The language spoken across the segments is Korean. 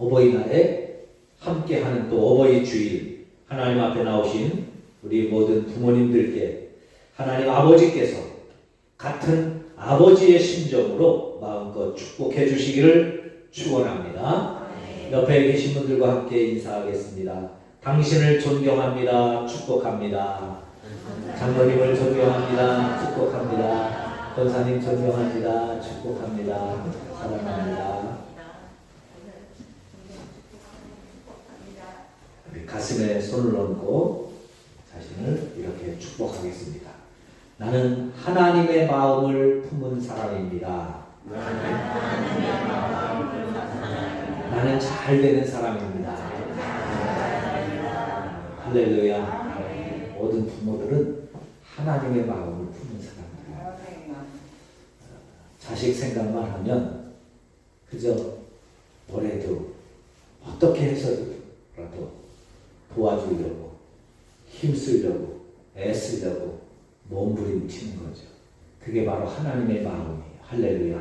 어버이날에 함께하는 또 어버이 주일, 하나님 앞에 나오신 우리 모든 부모님들께 하나님 아버지께서 같은 아버지의 심정으로 마음껏 축복해 주시기를 축원합니다. 옆에 계신 분들과 함께 인사하겠습니다. 당신을 존경합니다. 축복합니다. 장로님을 존경합니다. 축복합니다. 권사님 존경합니다. 축복합니다. 사랑합니다. 우리 가슴에 손을 얹고 자신을 이렇게 축복하겠습니다. 나는 하나님의 마음을 품은 사람입니다. 나는 잘 되는 사람입니다. 할렐루야. 모든 부모들은 하나님의 마음을 품은 사람들이에요. 자식 생각만 하면 그저 뭐래도 어떻게 해서라도 도와주려고 힘쓰려고 애쓰려고 몸부림치는 거죠. 그게 바로 하나님의 마음이에요. 할렐루야.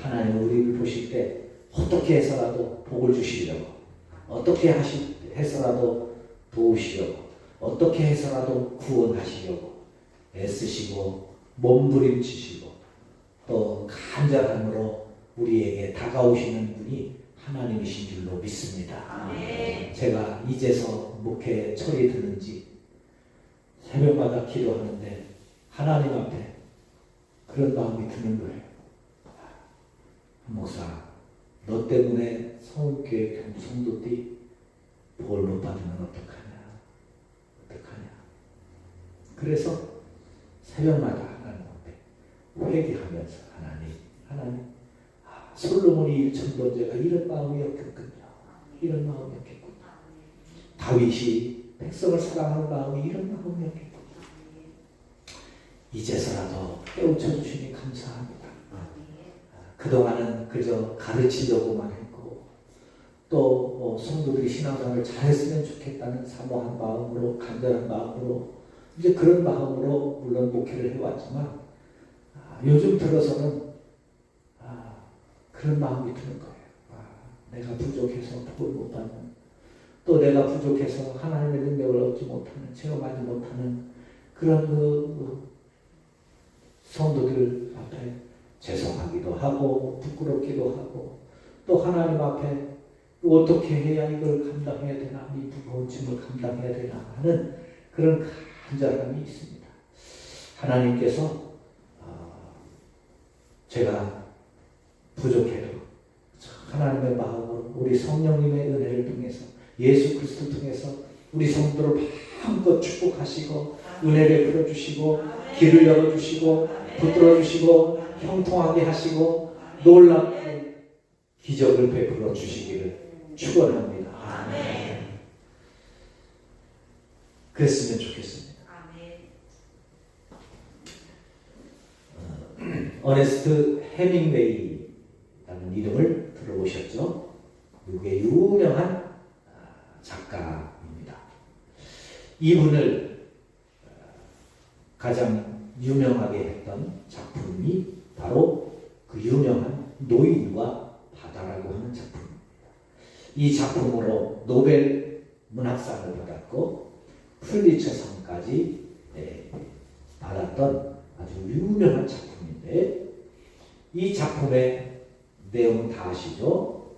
하나님은 우리를 보실 때 어떻게 해서라도 복을 주시려고, 어떻게 해서라도 도우시려고, 어떻게 해서라도 구원하시려고 애쓰시고 몸부림치시고 또 간절함으로 우리에게 다가오시는 분이 하나님이신 줄로 믿습니다. 제가 이제서 목회 철이 드는지 새벽마다 기도하는데 하나님 앞에 그런 마음이 드는 거예요. 목사, 너 때문에 서울교회 경주 성도들이 복을 못 받으면 어떡하냐. 그래서 새벽마다 하나님 앞에 회개하면서 하나님, 솔로몬이 1000번째가 이런 마음이었겠군요. 이런 마음이었겠군요. 다윗이 백성을 사랑하는 마음이 이런 마음이었겠군요. 이제서라도 깨우쳐 주시니 감사합니다. 그동안은 그저 가르치려고만 했고 또 성도들이 신앙생활을 잘했으면 좋겠다는 사모한 마음으로, 간절한 마음으로, 이제 그런 마음으로 물론 목회를 해왔지만 요즘 들어서는 그런 마음이 드는 거예요. 내가 부족해서 복을 못 받는, 또 내가 부족해서 하나님의 능력을 얻지 못하는, 체험하지 못하는 그런 성도들 앞에 죄송하기도 하고 부끄럽기도 하고, 또 하나님 앞에 어떻게 해야 이걸 감당해야 되나, 이 무거운 짐을 감당해야 되나 하는 그런 간절함이 있습니다. 하나님께서 제가 부족해도 하나님의 마음으로 우리 성령님의 은혜를 통해서, 예수 그리스도 통해서 우리 성도를 마음껏 축복하시고 은혜를 베풀어주시고 길을 열어주시고 붙들어주시고 형통하게 하시고 놀랍게 기적을 베풀어 주시기를 축원합니다. 아멘. 그랬으면 좋겠습니다. 어네스트 헤밍웨이라는 이름을 들어보셨죠? 미국의 유명한 작가입니다. 이분을 가장 유명하게 했던 작품이 바로 그 유명한 노인과 바다라고 하는 작품입니다. 이 작품으로 노벨 문학상을 받았고 퓰리처상까지 받았던 아주 유명한 작품인데, 이 작품의 내용은 다 아시죠?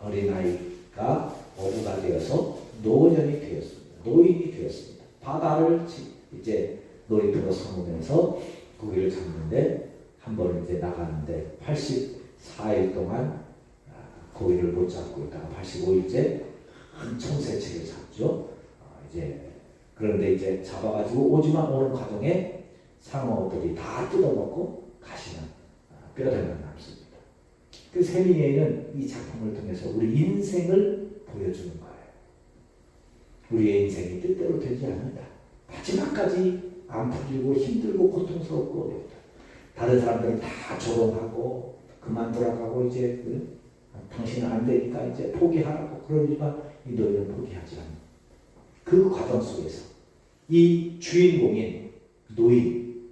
어린아이가 어부가 되어서 노년이 되었습니다. 노인이 되었습니다. 바다를 이제 놀이터로 삼으면서 고기를 잡는데, 한 번 이제 나가는데 84일 동안 고기를 못 잡고 있다가 85일째 큰 청새치를 잡죠. 이제 그런데 이제 잡아가지고 오는 과정에 상어들이 다 뜯어먹고 가시는 뼈대만 남습니다. 그 세미에는 이 작품을 통해서 우리 인생을 보여주는 거예요. 우리의 인생이 뜻대로 되지 않는다. 마지막까지 안 풀리고 힘들고 고통스럽고, 다른 사람들은 다 조롱하고 그만두라고 이제 당신은 안 되니까 이제 포기하라고 그러지만 이 노인은 포기하지 않는 그 과정 속에서 이 주인공인 노인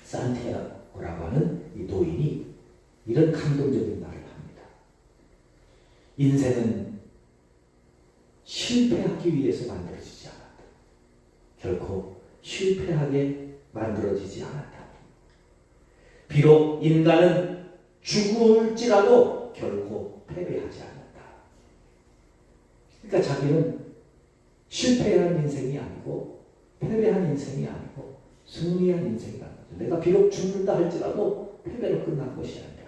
산티아고라고 하는 이 노인이 이런 감동적인 말을 합니다. 인생은 실패하기 위해서 만들어지지 않았다. 결코 실패하게 만들어지지 않았다. 비록 인간은 죽을지라도 결코 패배하지 않았다. 그러니까 자기는 실패한 인생이 아니고 패배한 인생이 아니고 승리한 인생이라는 거죠. 내가 비록 죽는다 할지라도 패배로 끝난 것이 아니라,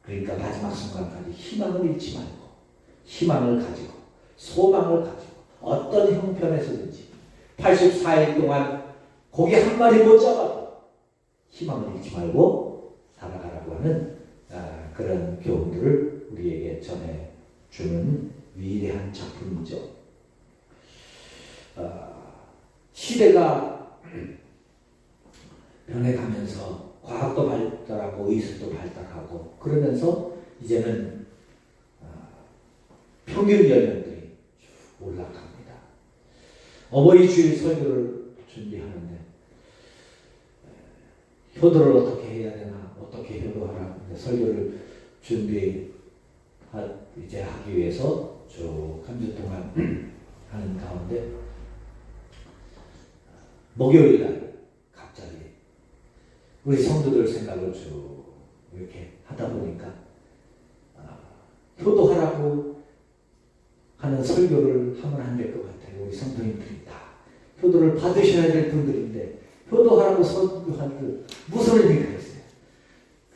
그러니까 마지막 순간까지 희망을 잃지 말고 희망을 가지고 소망을 가지고 어떤 형편에서든지 84일 동안 고기 한 마리 못 잡아도 희망을 잃지 말고 살아가라고 하는 그런 교훈들을 우리에게 전해주는 위대한 작품이죠. 시대가 변해가면서 과학도 발달하고 의술도 발달하고 그러면서 이제는 평균 연령들이 쭉 올라갑니다. 어버이 주일 설교를 준비하는데 효도를 어떻게 해야 되나, 어떻게 효도하라 설교를 이제 하기 위해서 쭉 한 주 동안 하는 가운데 목요일 날 갑자기 우리 성도들 생각을 쭉 이렇게 하다 보니까 효도하라고 하는 설교를 하면 안 될 것 같아요. 우리 성도님들이 다 효도를 받으셔야 될 분들인데 효도하라고 설교하는 무슨 의미가 있어요?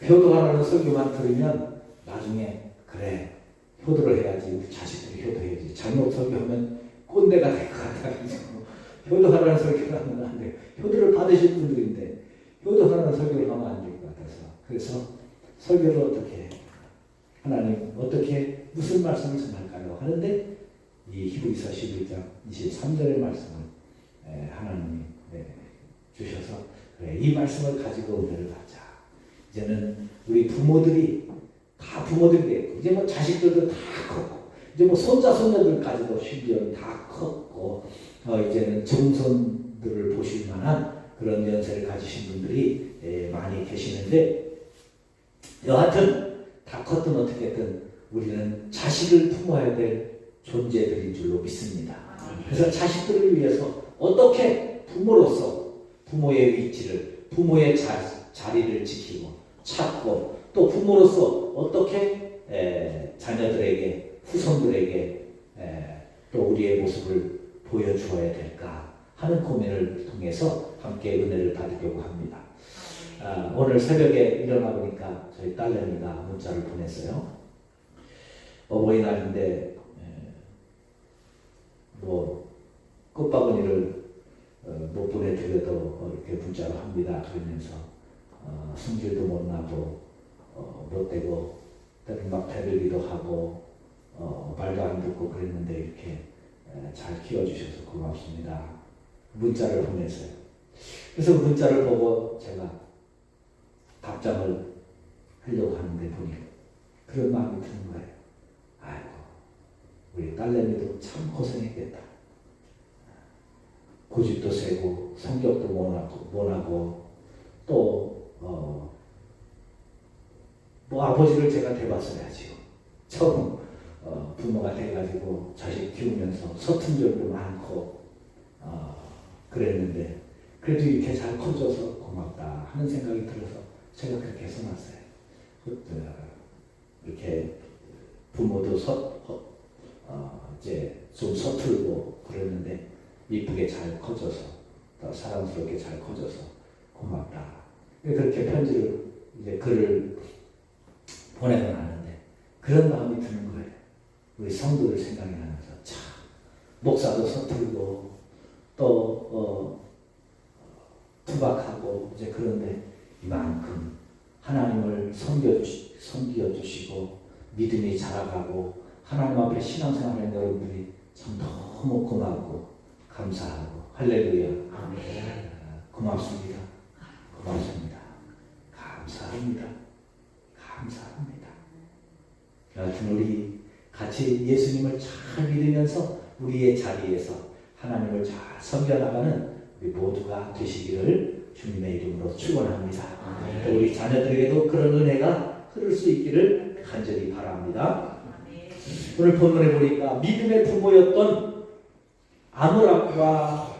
효도하라는 설교만 들으면 나중에 그래 효도를 해야지, 우리 자식들이 효도해야지, 잘못 설교하면 꼰대가 될 것 같아가지고 효도하라는 설교를 하면 안 돼요. 효도를 받으실 분들인데 효도하라는 설교를 하면 안 될 것 같아서, 그래서 설교를 어떻게 하나님 어떻게 무슨 말씀을 전할까요? 하는데 이 히브리서 11장 23절의 말씀을 하나님이 주셔서 그래, 이 말씀을 가지고 은혜를 받자. 이제는 우리 부모들이 다 부모들이 됐고 이제 뭐 자식들도 다 컸고 이제 뭐 손자 손녀들까지도 심지어 다 컸고 이제는 증손들을 보실 만한 그런 연세를 가지신 분들이 많이 계시는데, 여하튼 다 컸든 어떻게든 우리는 자식을 품어야 될 존재들인 줄로 믿습니다. 그래서 자식들을 위해서 어떻게 부모로서 부모의 위치를, 부모의 자리를 지키고 찾고, 또 부모로서 어떻게 자녀들에게, 후손들에게 또 우리의 모습을 보여주어야 될까 하는 고민을 통해서 함께 은혜를 받으려고 합니다. 오늘 새벽에 일어나 보니까 저희 딸내미가 문자를 보냈어요. 어버이날인데 뭐 꽃바구니를 못 보내드려도 이렇게 문자를 합니다. 그러면서 성질도 못 나고 못 되고 때로는 막 대들기도 하고 말도 안 듣고 그랬는데 이렇게 잘 키워주셔서 고맙습니다. 문자를 보냈어요. 그래서 문자를 보고 제가 답장을 하려고 하는데 보니 그런 마음이 드는 거예요. 아이고, 우리 딸내미도 참 고생했겠다. 고집도 세고 성격도 모나고 또 뭐 아버지를 제가 돼봤어야지요. 처음 부모가 돼가지고 자식 키우면서 서툰 점도 많고 그랬는데 그래도 이렇게 잘 커져서 고맙다 하는 생각이 들어서 제가 그렇게 써놨어요. 이렇게 부모도 이제 좀 서툴고 그랬는데 이쁘게 잘 커져서 또 사랑스럽게 잘 커져서 고맙다. 그렇게 편지를 이제 글을 보내고 나는데 그런 마음이 드는 거예요. 우리 성도들 생각이 나면서 참 목사도 서툴고 또 투박하고 이제 그런데 이만큼 하나님을 섬겨주시고 믿음이 자라가고 하나님 앞에 신앙생활하는 여러분들이 참 너무 고맙고 감사하고 할렐루야. 아멘. 고맙습니다. 고맙습니다. 감사합니다. 감사합니다. 여하튼 우리 같이 예수님을 잘 믿으면서 우리의 자리에서 하나님을 잘 섬겨나가는 우리 모두가 되시기를 주님의 이름으로 축원합니다. 또 우리 자녀들에게도 그런 은혜가 흐를 수 있기를 간절히 바랍니다. 오늘 본문에 보니까 믿음의 부모였던 아므람과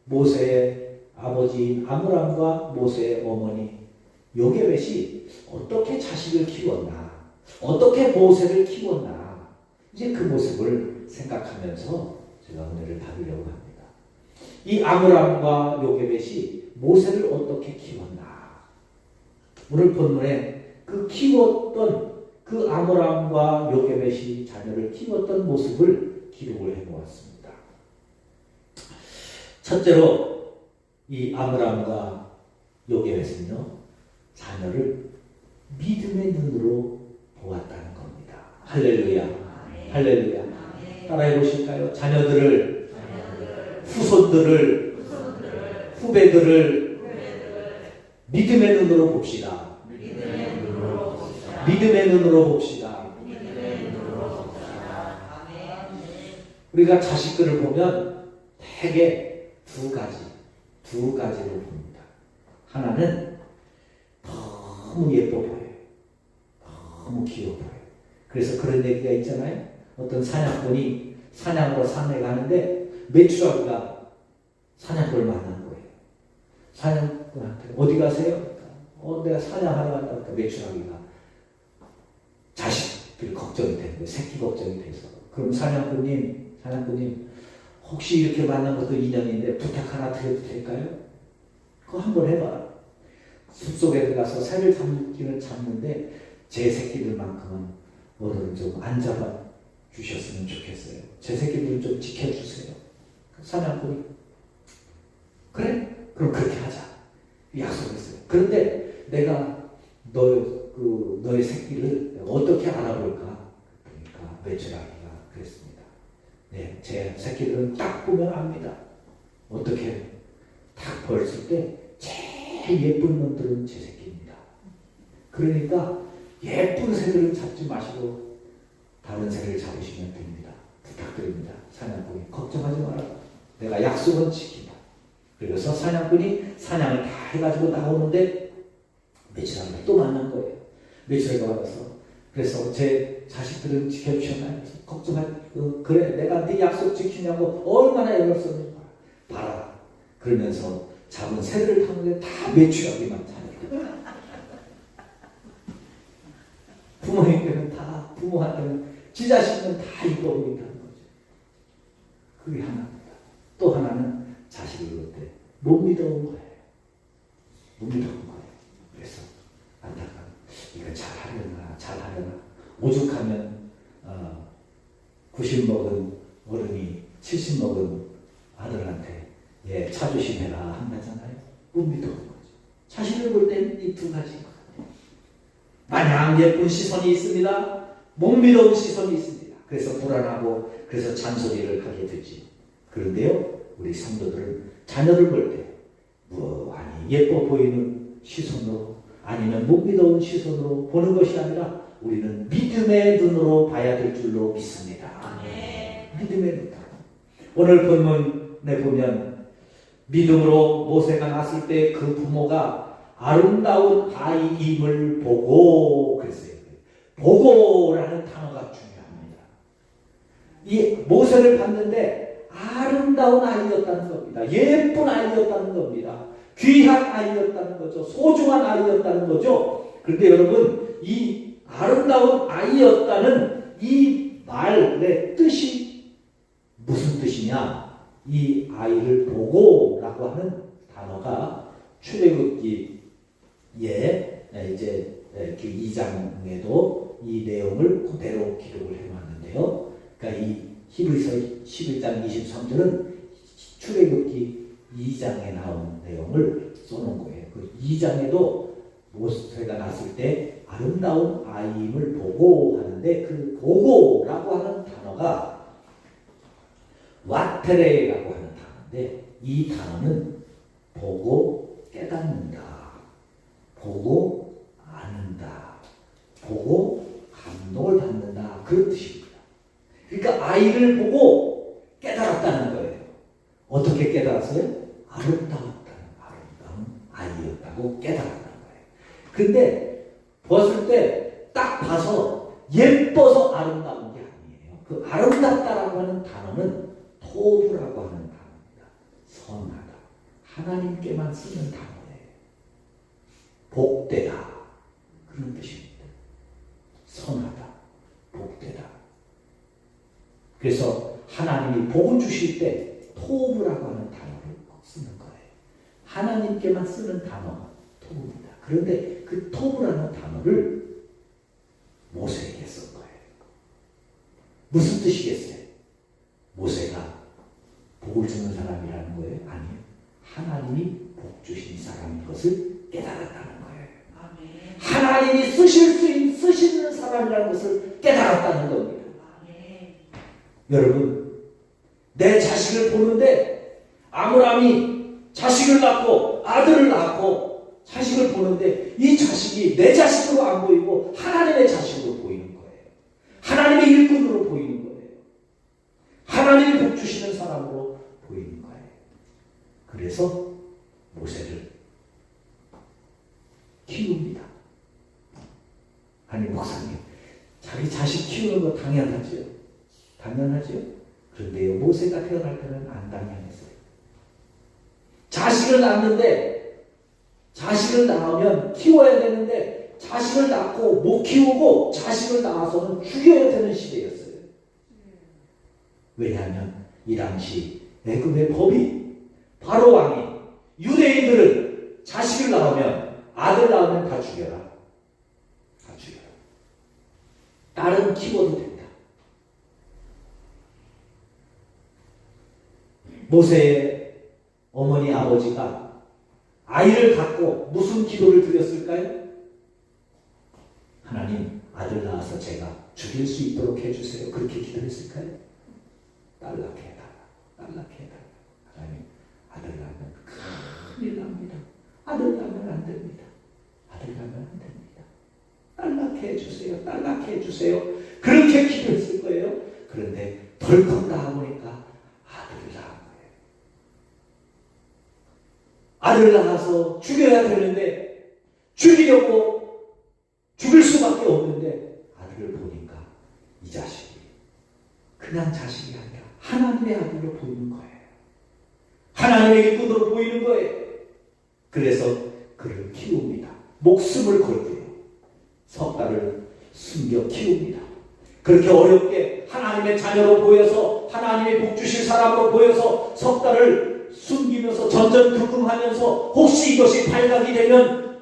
모세의 아버지인 아므람과 모세의 어머니 요게벳이 어떻게 자식을 키웠나, 어떻게 모세를 키웠나, 이제 그 모습을 생각하면서 제가 오늘을 다루려고 합니다. 이 아므람과 요게벳이 모세를 어떻게 키웠나, 오늘 본문에 그 키웠던 그 아므람과 요게벳이 자녀를 키웠던 모습을 기록을 해놓았습니다. 첫째로 이 아므람과 요게벳은요, 자녀를 믿음의 눈으로 보았다는 겁니다. 할렐루야, 할렐루야. 따라해 보실까요? 자녀들을, 후손들을, 후배들을 믿음의 눈으로 봅시다. 믿음의 눈으로 봅시다. 우리가 자식들을 보면 대개 두 가지로 봅니다. 하나는 너무 예뻐 보여요. 너무 귀여워 보여요. 그래서 그런 얘기가 있잖아요. 어떤 사냥꾼이 사냥으로 산에 가는데 메추라기가 사냥꾼을 만난 거예요. 사냥꾼한테 어디 가세요? 내가 사냥하러 간다니까 메추라기가 자식들 걱정이 되는 거예요. 새끼 걱정이 돼서. 그럼 사냥꾼님 혹시 이렇게 만난 것도 인연인데 부탁 하나 드려도 될까요? 그거 한번 해봐라. 숲속에 들어가서 새를 잡기는 잡는데 제 새끼들만큼은 오늘은 좀 안 잡아 주셨으면 좋겠어요. 제 새끼들을 좀 지켜주세요. 사냥꾼이 그래? 그럼 그렇게 하자. 약속했어요. 그런데 내가 너의 새끼를 어떻게 알아볼까? 그러니까 메추라기가 그랬습니다. 네, 제 새끼들은 딱 보면 압니다. 어떻게 딱 보였을 때 제일 예쁜 놈들은 제 새끼입니다. 그러니까 예쁜 새들을 잡지 마시고 다른 새를 잡으시면 됩니다. 부탁드립니다. 사냥꾼이 걱정하지 마라. 내가 약속은 지킨다. 그래서 사냥꾼이 사냥을 다 해가지고 나오는데 메추라기가 또 만난 거예요. 메추라기가 와서 그래서 제 자식들은 지켜주셨나요? 그래 내가 네 약속 지키냐고 얼마나 애를 썼는지 봐라. 그러면서 잡은 새들을 타는데 다 메추라기만 잡아요. 부모한테는 지 자식은 다 이뻐 보인다는 거죠. 그게 하나입니다. 또 하나는 자식을 볼 때 못 믿어온 거예요. 못 믿어온 거예요. 그래서 안타까워. 이거 잘하려나. 오죽하면 90 먹은 어른이 70 먹은 아들한테 차 조심해라 한다잖아요. 못 믿어온 거죠. 자식을 볼 때는 이 두 가지인 것 같아요. 마냥 예쁜 시선이 있습니다. 못 믿어온 시선이 있습니다. 그래서 불안하고 그래서 잔소리를 하게 되지. 그런데요, 우리 성도들은 자녀를 볼 때 아니 예뻐 보이는 시선으로 아니면 못 믿어온 시선으로 보는 것이 아니라 우리는 믿음의 눈으로 봐야 될 줄로 믿습니다. 믿음의 눈. 오늘 본문에 보면 믿음으로 모세가 났을 때 그 부모가 아름다운 아이임을 보고 그랬어요. 보고라는 단어가 중요합니다. 이 모세를 봤는데 아름다운 아이였다는 겁니다. 예쁜 아이였다는 겁니다. 귀한 아이였다는 거죠. 소중한 아이였다는 거죠. 그런데 여러분, 이 아름다운 아이였다는 이 말의 뜻이 무슨 뜻이냐? 이 아이를 보고라고 하는 단어가 출애굽기에 이제 그 2장에도 이 내용을 그대로 기록을 해놨는데요. 그러니까 이 히브리서 11장 23절은 출애굽기 2장에 나온 내용을 써놓은 거예요. 그 2장에도 모세가 났을 때 아름다운 아이임을 보고 하는데 그 보고라고 하는 단어가 와테레라고 하는 단어인데 이 단어는 보고 깨닫는다, 보고 아는다, 보고 감동을 받는다 그런 뜻입니다. 그러니까 아이를 보고 깨달았다는 거예요. 어떻게 깨달았어요? 아름다운 아이였다고 깨달았다는 거예요. 근데 봤을 때 딱 봐서 예뻐서 아름다운 게 아니에요. 그 아름답다라고 하는 단어는 토부라고 하는 단어입니다. 선하다. 하나님께만 쓰는 단어예요. 복되다. 그런 뜻입니다. 선하다. 복되다. 그래서 하나님이 복을 주실 때 토부라고 하는 단어를 쓰는 거예요. 하나님께만 쓰는 단어가 토부입니다. 그런데 그 토부라는 단어를 모세에게 쓴 거예요. 무슨 뜻이겠어요? 모세가 복을 주는 사람이라는 거예요? 아니요. 하나님이 복 주신 사람인 것을 깨달았다는 거예요. 아멘. 하나님이 쓰시는 사람이라는 것을 깨달았다는 겁니다. 아멘. 여러분, 내 자식을 보는데 아브라함이 자식을 낳고 아들을 낳고 자식을 보는데 이 자식이 내 자식으로 안 보이고 하나님의 자식으로 보이는 거예요. 하나님의 일꾼으로 보이는 거예요. 하나님이 복 주시는 사람으로 보이는 거예요. 그래서 모세를 키웁니다. 아니 목사님, 자기 자식 키우는 거 당연하죠. 당연하죠. 그런데요, 모세가 태어날 때는 안 당연했어요. 자식을 낳는데 자식을 낳으면 키워야 되는데 자식을 낳고 못 키우고 자식을 낳아서는 죽여야 되는 시대였어요. 왜냐하면 이 당시 애굽의 법이 바로 왕이 유대인들은 자식을 낳으면 아들 낳으면 다 죽여라. 다 죽여라. 딸은 키워도 된다. 모세의 어머니 아버지가 아이를 갖고 무슨 기도를 드렸을까요? 하나님, 아들 낳아서 제가 죽일 수 있도록 해주세요. 그렇게 기도했을까요? 딸 낳게 해달라. 딸 낳게 해달라. 하나님, 아들 낳으면 큰일 납니다. 아들 낳으면 안 됩니다. 아들 낳으면 안 됩니다. 딸 낳게 해주세요. 딸 낳게 해주세요. 그렇게 기도했을 거예요. 그런데 덜컥 낳아보니까 아들을 낳은 거예요. 아들 낳아서 죽여야 되는데 죽이려고 죽일 수밖에 없는데 아들을 보니까 이 자식이 그냥 자식이 아니라 하나님의 아들로 보이는 거예요. 하나님의 일꾼으로 보이는 거예요. 그래서 그를 키웁니다. 목숨을 걸고요. 석 달을 숨겨 키웁니다. 그렇게 어렵게 하나님의 자녀로 보여서 하나님의 복 주실 사람으로 보여서 석 달을 숨기면서 전전긍긍하면서 혹시 이것이 발각이 되면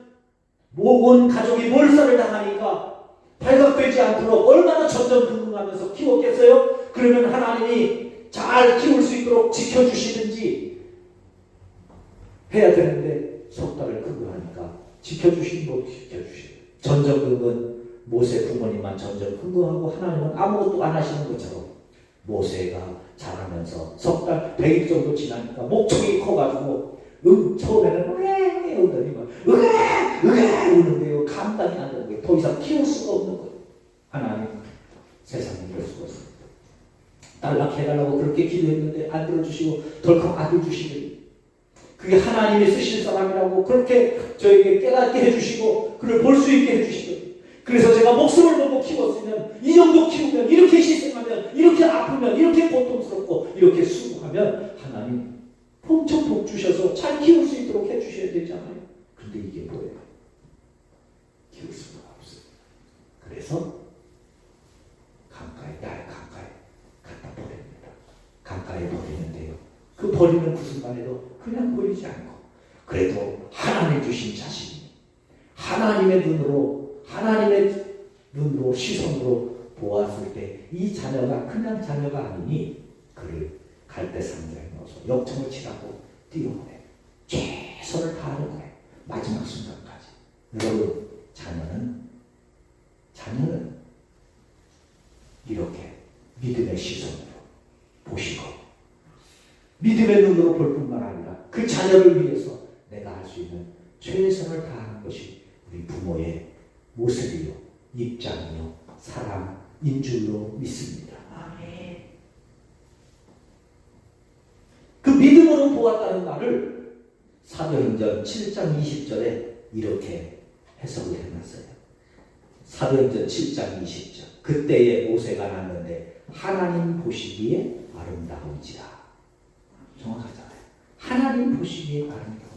온 가족이 몰살을 당하니까 발각되지 않도록 얼마나 전전긍긍하면서 키웠겠어요? 그러면 하나님이 잘 키울 수 있도록 지켜주시든지 해야 되는데 석 달을 긍긍하니까 지켜주신 거 지켜주시고 전전긍긍은 모세 부모님만 전전긍긍하고 하나님은 아무것도 안 하시는 것처럼 모세가 자라면서 석 달 100일 정도 지나니까 목청이 커가지고 처음에는 으에 우더니 막 으에 우는데요. 감당이 안 되는 거예요. 더 이상 키울 수가 없는 거예요. 하나님, 세상에 이럴 수가 없습니다. 딸 낳게 해달라고 그렇게 기도했는데 안 들어주시고 덜컥 아들 주시더니 그게 하나님이 쓰실 사람이라고 그렇게 저에게 깨닫게 해주시고 그를 볼 수 있게 해주시더니 그래서 제가 목숨을 걸고 키웠으면 이 정도 키우면 이렇게 희생하면 이렇게 아프면 이렇게 고통스럽고 이렇게 수고하면 하나님 엄청 복 주셔서 잘 키울 수 있도록 해주셔야 되잖아요. 근데 이게 뭐예요? 키울 수가 없어요. 그래서 강가에 갖다 버립니다. 강가에 버리는데요. 그 버리는 그 순간에도 그냥 버리지 않고 그래도 하나님 주신 자신이 하나님의 눈으로 시선으로 보았을 때 이 자녀가 그냥 자녀가 아니니 그를 갈대상자에 넣어서 역청을 치라고 띄워보내요. 최선을 다하는 거예요. 마지막 순간까지. 여러분, 자녀는 이렇게 믿음의 시선으로 보시고 믿음의 눈으로 볼 뿐만 아니라 그 자녀를 위해서 내가 할 수 있는 최선을 다하는 것이 우리 부모의 모습이요, 입장이요, 사랑인 줄로 믿습니다. 아멘. 그 믿음으로 보았다는 말을 사도행전 7장 20절에 이렇게 해석을 해놨어요. 사도행전 7장 20절. 그때에 모세가 났는데 하나님 보시기에 아름다운지라. 정확하잖아요. 하나님 보시기에 아름다운지라.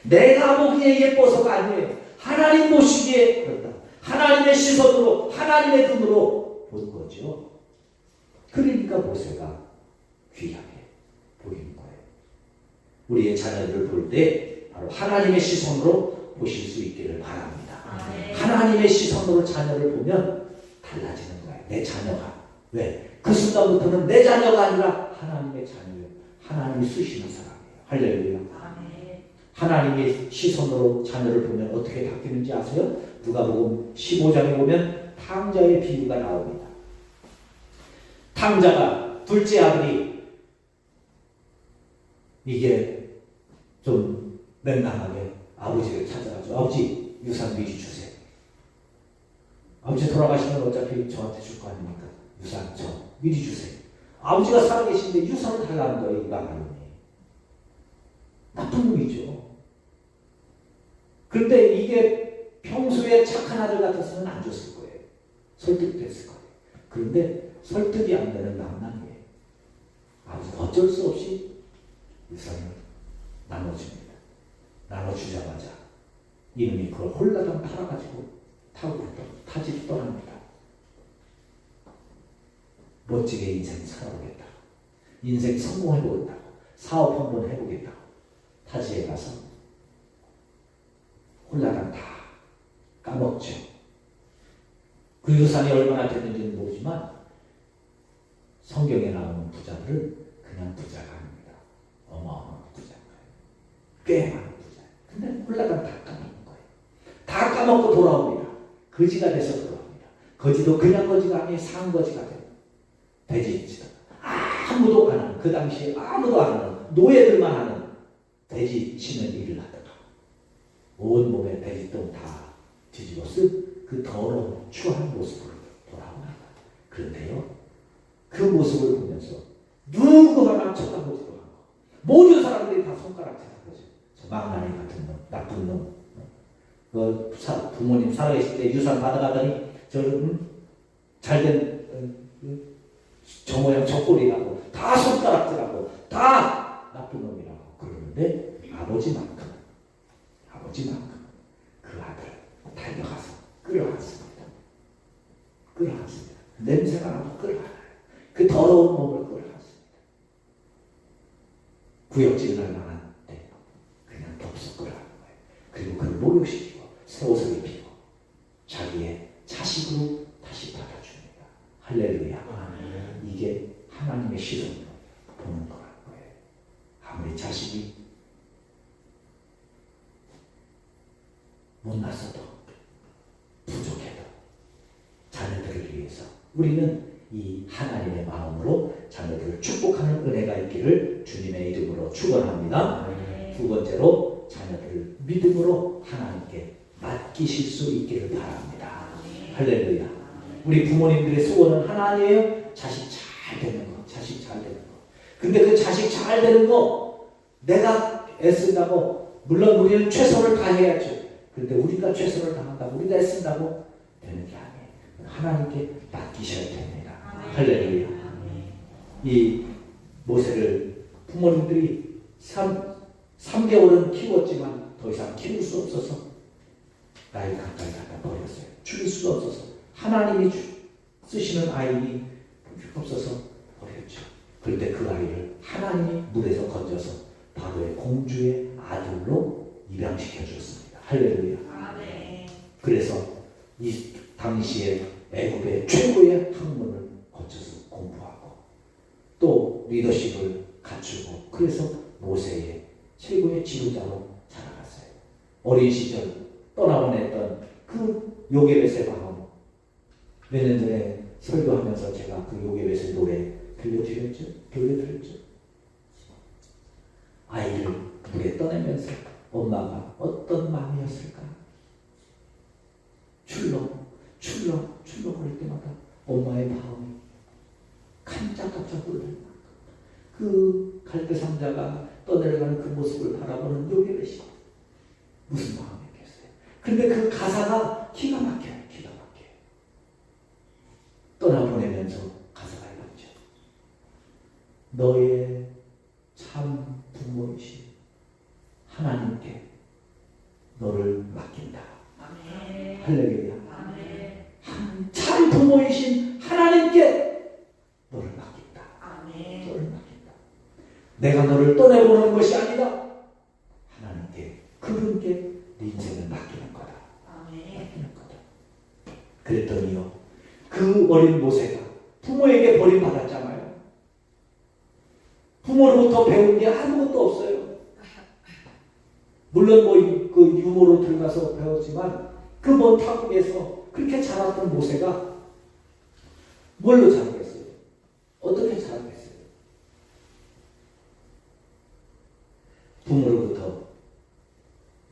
내가 보기에 예뻐서가 아니에요. 하나님 보시기에 그렇다. 하나님의 시선으로, 하나님의 눈으로 본 거죠. 그러니까 모세가 귀하게 보이는 거예요. 우리의 자녀들을 볼 때 바로 하나님의 시선으로 보실 수 있기를 바랍니다. 하나님의 시선으로 자녀를 보면 달라지는 거예요. 내 자녀가. 왜? 그 순간부터는 내 자녀가 아니라 하나님의 자녀예요. 하나님이 쓰시는 사람이에요. 할렐루야. 하나님의 시선으로 자녀를 보면 어떻게 바뀌는지 아세요? 누가복음 15장에 보면 탕자의 비유가 나옵니다. 탕자가 둘째 아들이 이게 좀 맹랑하게 아버지를 찾아가지고 아버지 유산 미리 주세요. 아버지 돌아가시면 어차피 저한테 줄 거 아닙니까? 유산 저 미리 주세요. 아버지가 살아계신데 유산을 달라는 거예요. 이 마가님이. 나쁜 놈이죠. 그런데 이게 평소에 착한 아들 같았으면 안 줬을 거예요. 설득됐을 거예요. 그런데 설득이 안 되는 낭만이에요. 아버지가 어쩔 수 없이 유산을 나눠줍니다. 나눠주자마자 이놈이 그걸 홀라당 팔아가지고 타지로 떠납니다. 멋지게 인생 살아보겠다. 인생 성공해보겠다고. 사업 한번 해보겠다고. 타지에 가서 홀라당 다 까먹죠. 그 유산이 얼마나 됐는지는 모르지만 성경에 나오는 부자들은 그냥 부자가 아닙니다. 어마어마한 부자인 거예요. 꽤 많은 부자예요. 근데 홀라당 다 까먹는 거예요. 다 까먹고 돌아옵니다. 거지가 돼서 돌아옵니다. 거지도 그냥 거지가 아니에요. 상거지가 돼요. 돼지지다. 아무도 안 하는, 그 당시에 아무도 안 하는, 노예들만 하는 돼지 치는 일을 하다가 온몸에 돼지똥 다 뒤집어 쓴 그 더러운 추한 모습으로 돌아옵니다. 그런데요, 그 모습을 보면서 누구 하나 쳐다보지도 않고 모든 사람들이 다 손가락 쳐다보죠. 저 망나니 같은 놈, 나쁜 놈. 부모님 살아계실 때 유산 받아가더니 저는 잘된 저 모양 저 꼴이라고 다 손가락질하고 다 나쁜 놈이라고 그러는데 아버지만큼 그 아들 달려가서 끌어안습니다. 냄새가 나고 끌어안아요. 그 더러운 몸을 끌어안습니다. 구역질을 할 만한 때 그냥 덥석 끌어안는 거예요. 그리고 그를 목욕시키고 새 옷을 입히고 자기의 자식으로 다시 받아줍니다. 할렐루야. 이게 하나님의 시선으로 보는 거라는 거예요. 아무리 자식이 못났어도 부족해도 자녀들을 위해서 우리는 이 하나님의 마음으로 자녀들을 축복하는 은혜가 있기를 주님의 이름으로 축원합니다. 두 번째로 자녀들을 믿음으로 하나님께 맡기실 수 있기를 바랍니다. 할렐루야. 우리 부모님들의 소원은 하나님이에요. 자식 잘 되는 거, 자식 잘 되는 거. 근데 그 자식 잘 되는 거 내가 애쓴다고 물론 우리는 최선을 다해야죠. 그런데 우리가 최선을 다한다고 우리가 애쓴다고 되는 게 아니에요. 하나님께 맡기셔야 됩니다. 할렐루야. 이 모세를 부모님들이 3개월은 키웠지만 더 이상 키울 수 없어서 나이 가까이 갖다 버렸어요. 죽일 수가 없어서 하나님이 쓰시는 아이니 없어서 버렸죠. 그런데 그 아이를 하나님이 물에서 건져서 바로의 공주의 아들로 입양시켜 줬습니다. 할렐루야. 그래서 이 당시에 애굽의 최고의 학문을 거쳐서 공부하고 또 리더십을 갖추고 그래서 모세의 최고의 지도자로 자라갔어요. 어린 시절 떠나보냈던 그 요게벳의 마음 몇 년 전에 설교하면서 제가 그 요게벳의 노래 들려드렸죠? 아이를 물에 떠내면서 엄마가 어떤 마음이었을까? 출렁거릴 때마다 엄마의 마음이 깜짝깜짝 놀랄 만큼 그 갈대상자가 떠내려가는 그 모습을 바라보는 요게벳이 무슨 마음이었겠어요? 근데 그 가사가 기가 막혀요. 기가 막혀요. 너의 참 부모이신 하나님께 너를 맡긴다. 아멘. 할렐루야. 아멘. 참 부모이신 하나님께 너를 맡긴다. 아멘. 너를 맡긴다. 내가 너를 떠내보는 것이 아니다. 하나님께, 그분께 네 인생을 맡기는 거다. 아멘. 맡기는 거다. 그랬더니요, 그 어린 모세가 부모에게 버림받았잖아요. 부모로부터 배운 게 아무것도 없어요. 물론 그 유모로 들어가서 배웠지만 그 먼 타국에서 그렇게 자랐던 모세가 뭘로 자랐겠어요? 어떻게 자랐겠어요? 부모로부터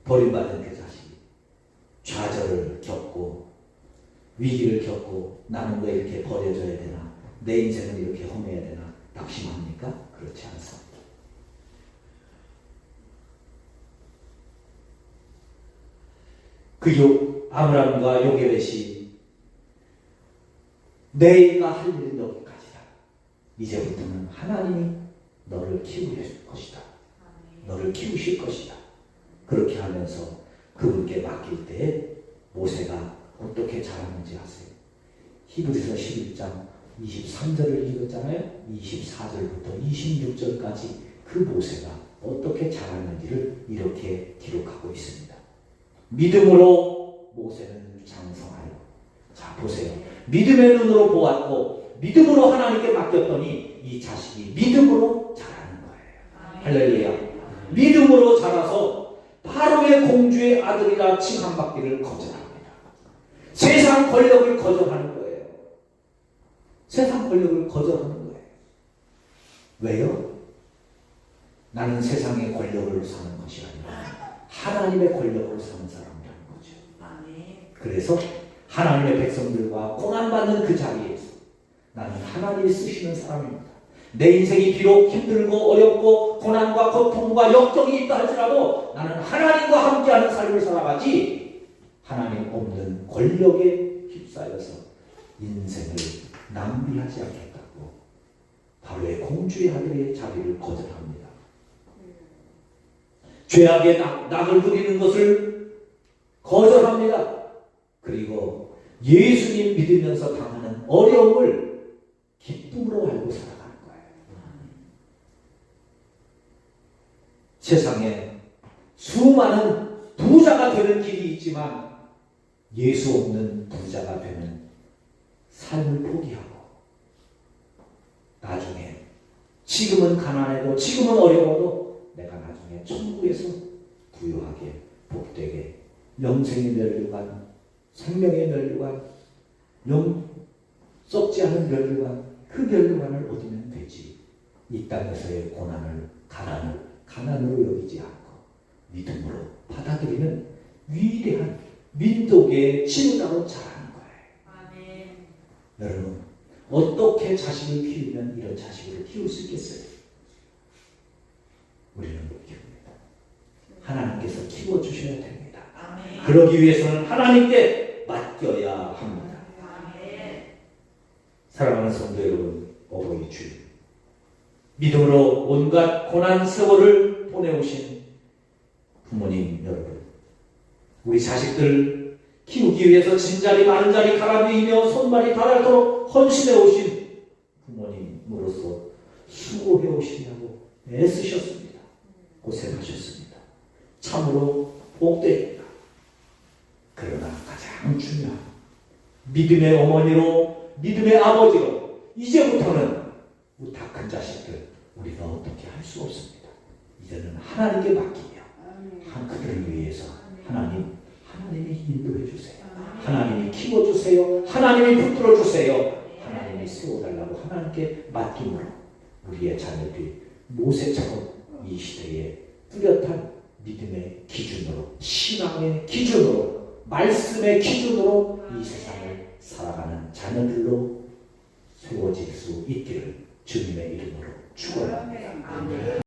버림받은 그 자식이 좌절을 겪고 위기를 겪고 나는 왜 이렇게 버려져야 되나? 내 인생을 이렇게 허무해야 되나? 낙심합니까? 그렇지 않습니다. 그 아므람과 요게벳이 내가 할 일은 여기까지다. 이제부터는 하나님이 너를 키우실 것이다. 너를 키우실 것이다. 그렇게 하면서 그분께 맡길 때 모세가 어떻게 자랐는지 아세요? 히브리서 11장 23절을 읽었잖아요. 24절부터 26절까지 그 모세가 어떻게 자랐는지를 이렇게 기록하고 있습니다. 믿음으로 모세는 장성하여. 자, 보세요. 믿음의 눈으로 보았고 믿음으로 하나님께 맡겼더니 이 자식이 믿음으로 자라는 거예요. 할렐루야. 믿음으로 자라서 바로의 공주의 아들이라 칭함받기를 거절합니다. 세상 권력을 거절하는 거예요. 세상 권력을 거절하는 거예요. 왜요? 나는 세상의 권력으로 사는 것이 아니라 하나님의 권력으로 사는 사람이라는 거죠. 그래서 하나님의 백성들과 고난받는 그 자리에서 나는 하나님이 쓰시는 사람입니다. 내 인생이 비록 힘들고 어렵고 고난과 고통과 역경이 있다 할지라도 나는 하나님과 함께하는 삶을 살아가지 하나님 없는 권력에 휩싸여서 인생을 낭비하지 않겠다고 바로의 공주의 아들의 자리를 거절합니다. 죄악의 낙을 누리는 것을 거절합니다. 그리고 예수님 믿으면서 당하는 어려움을 기쁨으로 알고 살아가는 거예요. 세상에 수많은 부자가 되는 길이 있지만 예수 없는 부자가 되는 삶을 포기하고 나중에 지금은 가난해도 지금은 어려워도 내가 나중에 천국에서 부유하게 복되게 영생의 면류관, 생명의 면류관, 썩지 않은 면류관, 그 면류관을 얻으면 되지. 이 땅에서의 고난을 가난으로 여기지 않고 믿음으로 받아들이는 위대한 민족의 지도자로 자라는 거예요. 여러분, 어떻게 자식을 키우면 이런 자식을 키울 수 있겠어요? 우리는 못 키웁니다. 하나님께서 키워주셔야 됩니다. 그러기 위해서는 하나님께 맡겨야 합니다. 사랑하는 성도 여러분, 어버이 주 믿음으로 온갖 고난 세월을 보내오신 부모님 여러분, 우리 자식들 키우기 위해서 진자리 만자리 갈아비이며 손발이 닳도록 헌신해 오신 부모님으로서 수고해 오시냐고 애쓰셨습니다. 고생하셨습니다. 참으로 복되입니다. 그러나 가장 중요한 믿음의 어머니로 믿음의 아버지로 이제부터는 우리 다 큰 자식들 우리가 어떻게 할 수 없습니다. 이제는 하나님께 맡기며 그들을 위해서 하나님이 인도해 주세요. 하나님이 키워주세요. 하나님이 붙들어 주세요. 하나님이 세워달라고 하나님께 맡김으로 우리의 자녀들이 모세처럼 이 시대에 뚜렷한 믿음의 기준으로, 신앙의 기준으로, 말씀의 기준으로 이 세상을 살아가는 자녀들로 세워질 수 있기를 주님의 이름으로 축원합니다.